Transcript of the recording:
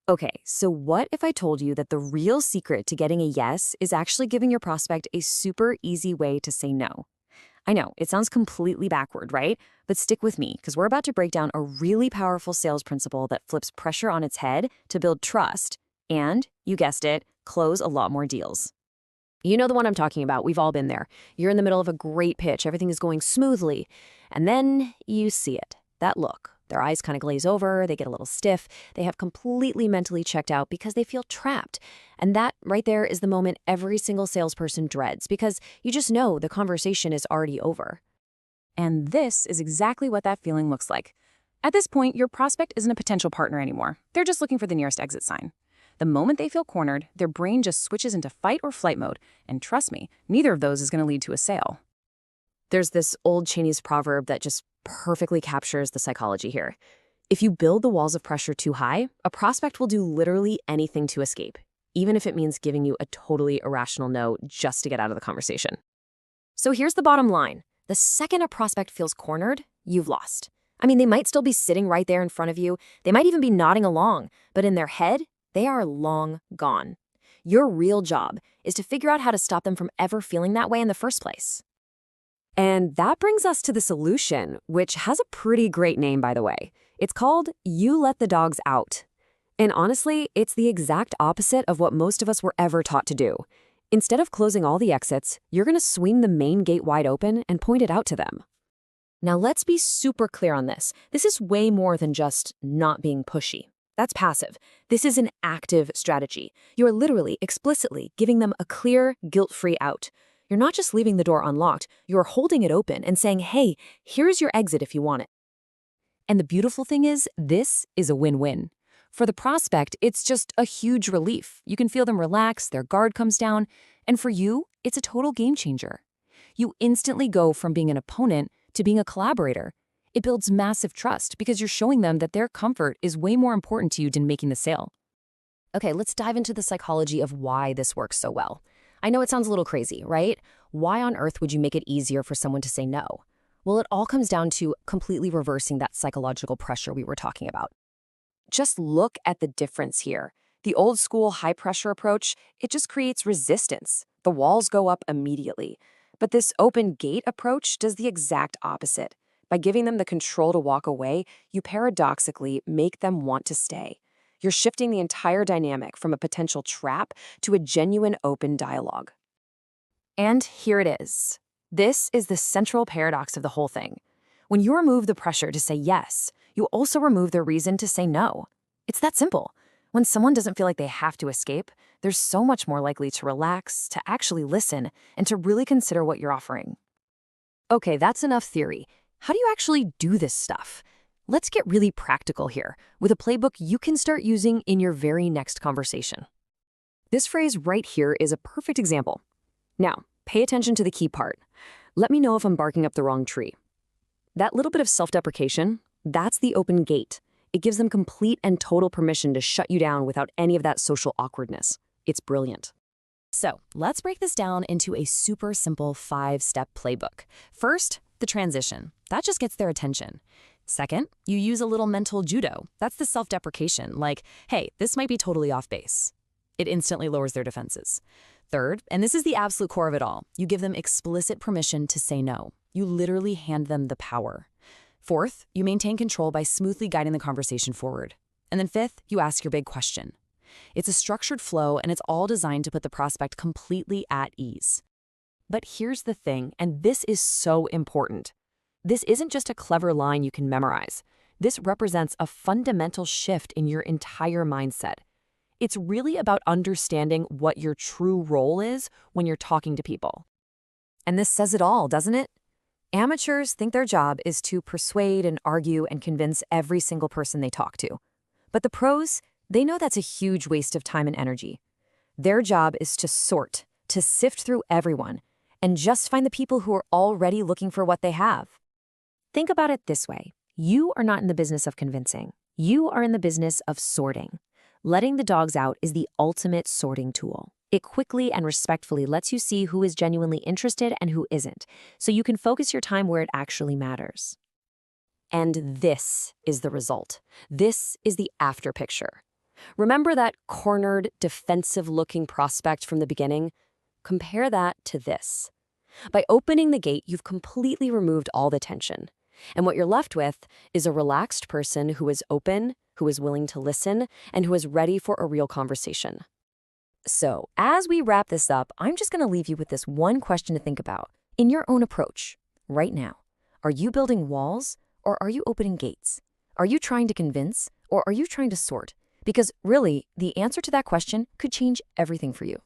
Okay, so what if I told you that the real secret to getting a yes is actually giving your prospect a super easy way to say no? I know, it sounds completely backward, right? But stick with me, because we're about to break down a really powerful sales principle that flips pressure on its head to build trust and, you guessed it, close a lot more deals. You know the one I'm talking about. We've all been there. You're in the middle of a great pitch. Everything is going smoothly. And then you see it. That look. Their eyes kind of glaze over. They get a little stiff. They have completely mentally checked out because they feel trapped. And that right there is the moment every single salesperson dreads because you just know the conversation is already over. And this is exactly what that feeling looks like. At this point, your prospect isn't a potential partner anymore. They're just looking for the nearest exit sign. The moment they feel cornered, their brain just switches into fight or flight mode. And trust me, neither of those is going to lead to a sale. There's this old Chinese proverb that just perfectly captures the psychology here. If you build the walls of pressure too high, a prospect will do literally anything to escape, even if it means giving you a totally irrational no just to get out of the conversation. So here's the bottom line. The second a prospect feels cornered, you've lost. I mean, they might still be sitting right there in front of you. They might even be nodding along, but in their head, they are long gone. Your real job is to figure out how to stop them from ever feeling that way in the first place. And that brings us to the solution, which has a pretty great name, by the way. It's called You Let the Dogs Out. And honestly, it's the exact opposite of what most of us were ever taught to do. Instead of closing all the exits, you're going to swing the main gate wide open and point it out to them. Now, let's be super clear on this. This is way more than just not being pushy. That's passive. This is an active strategy. You are literally, explicitly giving them a clear, guilt-free out. You're not just leaving the door unlocked, you're holding it open and saying, hey, here's your exit if you want it. And the beautiful thing is, this is a win-win. For the prospect, it's just a huge relief. You can feel them relax, their guard comes down, and for you, it's a total game changer. You instantly go from being an opponent to being a collaborator. It builds massive trust because you're showing them that their comfort is way more important to you than making the sale. Okay, let's dive into the psychology of why this works so well. I know it sounds a little crazy, right? Why on earth would you make it easier for someone to say no? Well, it all comes down to completely reversing that psychological pressure we were talking about. Just look at the difference here. The old school high pressure approach, it just creates resistance. The walls go up immediately. But this open gate approach does the exact opposite. By giving them the control to walk away, you paradoxically make them want to stay. You're shifting the entire dynamic from a potential trap to a genuine open dialogue. And here it is. This is the central paradox of the whole thing. When you remove the pressure to say yes, you also remove their reason to say no. It's that simple. When someone doesn't feel like they have to escape, they're so much more likely to relax, to actually listen, and to really consider what you're offering. Okay, that's enough theory. How do you actually do this stuff? Let's get really practical here, with a playbook you can start using in your very next conversation. This phrase right here is a perfect example. Now, pay attention to the key part. Let me know if I'm barking up the wrong tree. That little bit of self-deprecation, that's the open gate. It gives them complete and total permission to shut you down without any of that social awkwardness. It's brilliant. So let's break this down into a super simple 5-step playbook. First, the transition. That just gets their attention. Second, you use a little mental judo. That's the self-deprecation, like, hey, this might be totally off base. It instantly lowers their defenses. Third, and this is the absolute core of it all, you give them explicit permission to say no. You literally hand them the power. Fourth, you maintain control by smoothly guiding the conversation forward. And then fifth, you ask your big question. It's a structured flow, and it's all designed to put the prospect completely at ease. But here's the thing, and this is so important. This isn't just a clever line you can memorize. This represents a fundamental shift in your entire mindset. It's really about understanding what your true role is when you're talking to people. And this says it all, doesn't it? Amateurs think their job is to persuade and argue and convince every single person they talk to. But the pros, they know that's a huge waste of time and energy. Their job is to sort, to sift through everyone, and just find the people who are already looking for what they have. Think about it this way. You are not in the business of convincing. You are in the business of sorting. Letting the dogs out is the ultimate sorting tool. It quickly and respectfully lets you see who is genuinely interested and who isn't, so you can focus your time where it actually matters. And this is the result. This is the after picture. Remember that cornered, defensive-looking prospect from the beginning? Compare that to this. By opening the gate, you've completely removed all the tension. And what you're left with is a relaxed person who is open, who is willing to listen, and who is ready for a real conversation. So, as we wrap this up, I'm just going to leave you with this one question to think about. In your own approach, right now, are you building walls or are you opening gates? Are you trying to convince or are you trying to sort? Because really, the answer to that question could change everything for you.